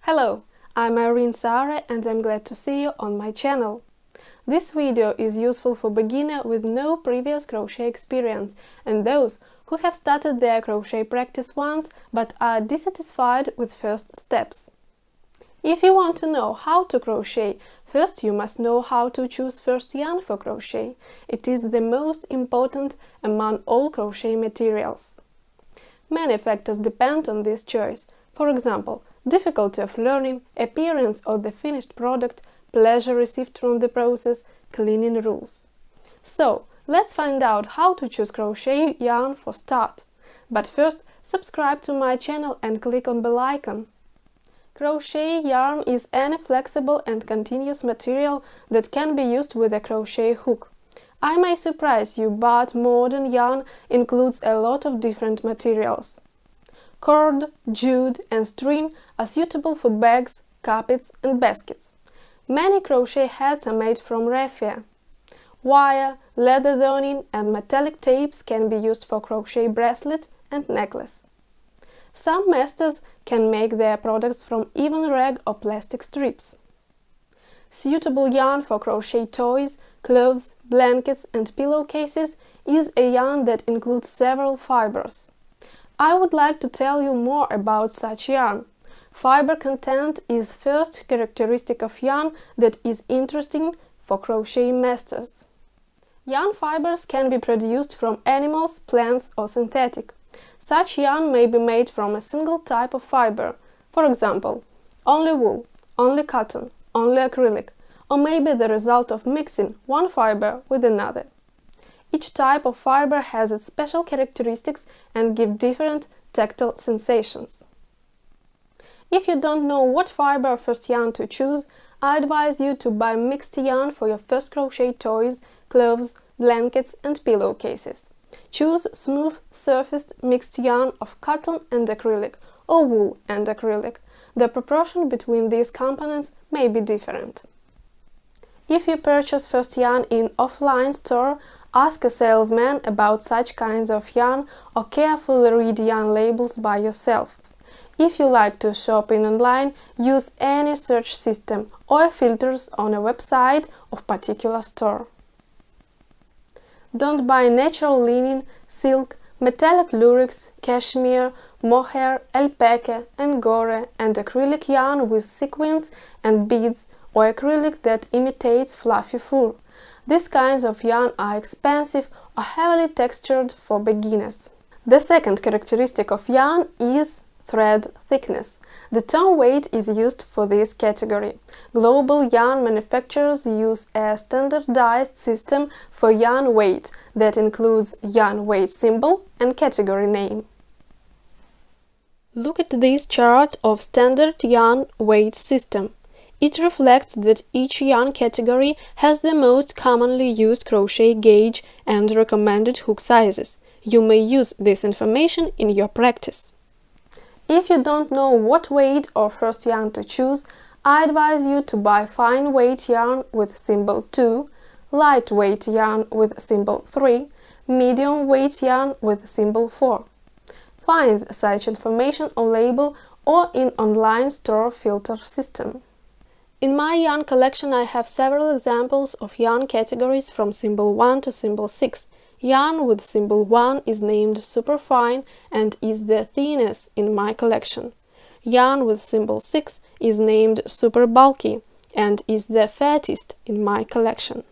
Hello, I'm Irene Sare and I'm glad to see you on my channel. This video is useful for beginners with no previous crochet experience and those who have started their crochet practice once but are dissatisfied with first steps. If you want to know how to crochet, first you must know how to choose first yarn for crochet. It is the most important among all crochet materials. Many factors depend on this choice. For example, difficulty of learning, appearance of the finished product, pleasure received from the process, cleaning rules. So, let's find out how to choose crochet yarn for start. But first, subscribe to my channel and click on bell icon. Crochet yarn is any flexible and continuous material that can be used with a crochet hook. I may surprise you, but modern yarn includes a lot of different materials. Cord, jute and string are suitable for bags, carpets and baskets. Many crochet hats are made from raffia. Wire, leather darning and metallic tapes can be used for crochet bracelet and necklace. Some masters can make their products from even rag or plastic strips. Suitable yarn for crochet toys, clothes, blankets and pillowcases is a yarn that includes several fibers. I would like to tell you more about such yarn. Fiber content is first characteristic of yarn that is interesting for crochet masters. Yarn fibers can be produced from animals, plants or synthetic. Such yarn may be made from a single type of fiber, for example, only wool, only cotton, only acrylic, or maybe the result of mixing one fiber with another. Each type of fiber has its special characteristics and gives different tactile sensations. If you don't know what fiber or first yarn to choose, I advise you to buy mixed yarn for your first crochet toys, clothes, blankets and pillowcases. Choose smooth surfaced mixed yarn of cotton and acrylic or wool and acrylic. The proportion between these components may be different. If you purchase first yarn in offline store, ask a salesman about such kinds of yarn or carefully read yarn labels by yourself. If you like to shop online, use any search system or filters on a website of particular store. Don't buy natural linen, silk, metallic lurex, cashmere, mohair, alpaca, angora and acrylic yarn with sequins and beads or acrylic that imitates fluffy fur. These kinds of yarn are expensive or heavily textured for beginners. The second characteristic of yarn is thread thickness. The term weight is used for this category. Global yarn manufacturers use a standardized system for yarn weight that includes yarn weight symbol and category name. Look at this chart of standard yarn weight system. It reflects that each yarn category has the most commonly used crochet gauge and recommended hook sizes. You may use this information in your practice. If you don't know what weight or first yarn to choose, I advise you to buy fine weight yarn with symbol 2, lightweight yarn with symbol 3, medium weight yarn with symbol 4. Find such information on label or in online store filter system. In my yarn collection I have several examples of yarn categories from symbol 1 to symbol 6. Yarn with symbol 1 is named superfine and is the thinnest in my collection. Yarn with symbol 6 is named super bulky and is the fattest in my collection.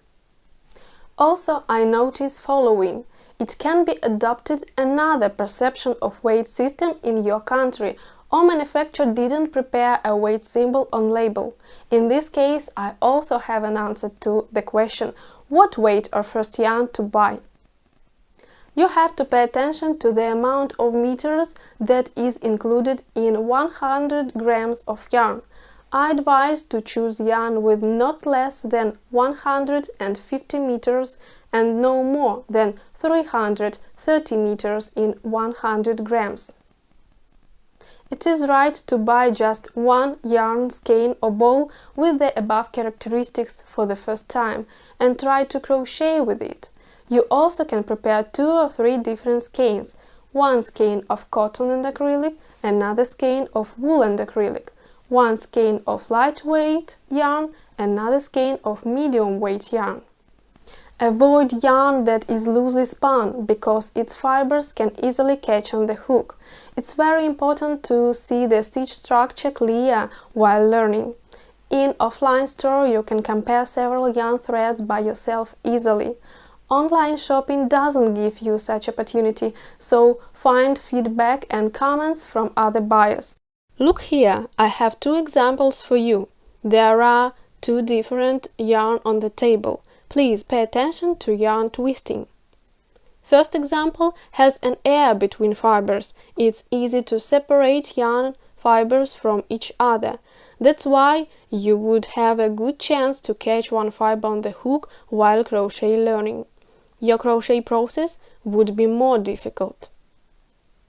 Also, I notice following. It can be adopted another perception of weight system in your country, or manufacturer didn't prepare a weight symbol on label. In this case, I also have an answer to the question, what weight or first yarn to buy? You have to pay attention to the amount of meters that is included in 100 grams of yarn. I advise to choose yarn with not less than 150 meters and no more than 330 meters in 100 grams. It is right to buy just one yarn skein or ball with the above characteristics for the first time and try to crochet with it. You also can prepare 2 or 3 different skeins, one skein of cotton and acrylic, another skein of wool and acrylic, one skein of lightweight yarn, another skein of medium weight yarn. Avoid yarn that is loosely spun, because its fibers can easily catch on the hook. It's very important to see the stitch structure clear while learning. In offline store you can compare several yarn threads by yourself easily. Online shopping doesn't give you such opportunity, so find feedback and comments from other buyers. Look here, I have two examples for you. There are two different yarn on the table. Please pay attention to yarn twisting. First example has an air between fibers. It's easy to separate yarn fibers from each other. That's why you would have a good chance to catch one fiber on the hook while crochet learning. Your crochet process would be more difficult.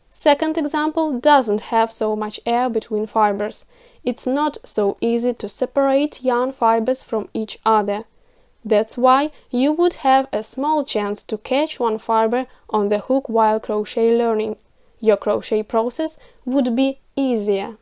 Second example doesn't have so much air between fibers. It's not so easy to separate yarn fibers from each other. That's why you would have a small chance to catch one fiber on the hook while crochet learning. Your crochet process would be easier.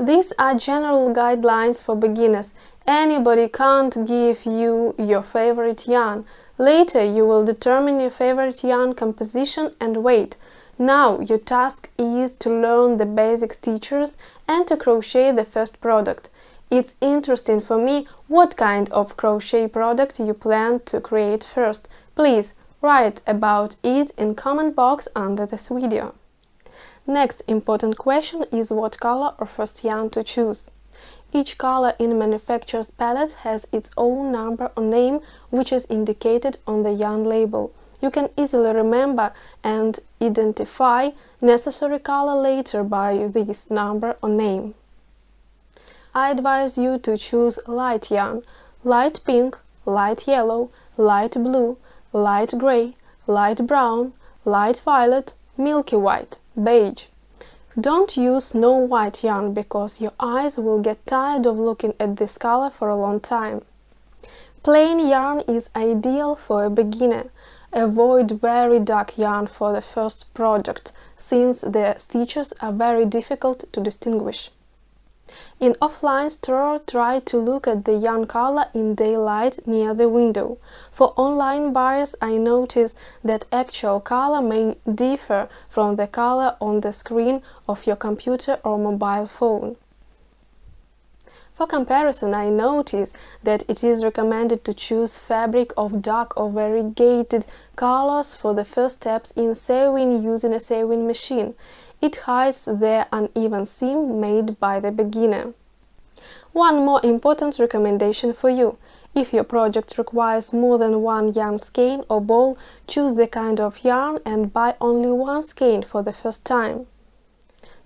These are general guidelines for beginners. Anybody can't give you your favorite yarn. Later you will determine your favorite yarn composition and weight. Now your task is to learn the basic stitches and to crochet the first product. It's interesting for me what kind of crochet product you plan to create first. Please write about it in comment box under this video. Next important question is what color or first yarn to choose. Each color in manufacturer's palette has its own number or name, which is indicated on the yarn label. You can easily remember and identify necessary color later by this number or name. I advise you to choose light yarn: light pink, light yellow, light blue, light gray, light brown, light violet, milky white, beige. Don't use snow white yarn, because your eyes will get tired of looking at this color for a long time. Plain yarn is ideal for a beginner. Avoid very dark yarn for the first project, since the stitches are very difficult to distinguish. In offline store, try to look at the yarn color in daylight near the window. For online buyers, I notice that actual color may differ from the color on the screen of your computer or mobile phone. For comparison, I notice that it is recommended to choose fabric of dark or variegated colors for the first steps in sewing using a sewing machine. It hides the uneven seam made by the beginner. One more important recommendation for you. If your project requires more than one yarn skein or ball, choose the kind of yarn and buy only one skein for the first time.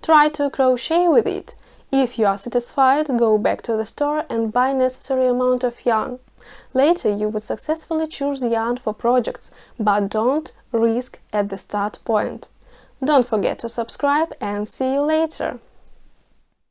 Try to crochet with it. If you are satisfied, go back to the store and buy necessary amount of yarn. Later you would successfully choose yarn for projects, but don't risk at the start point. Don't forget to subscribe and see you later!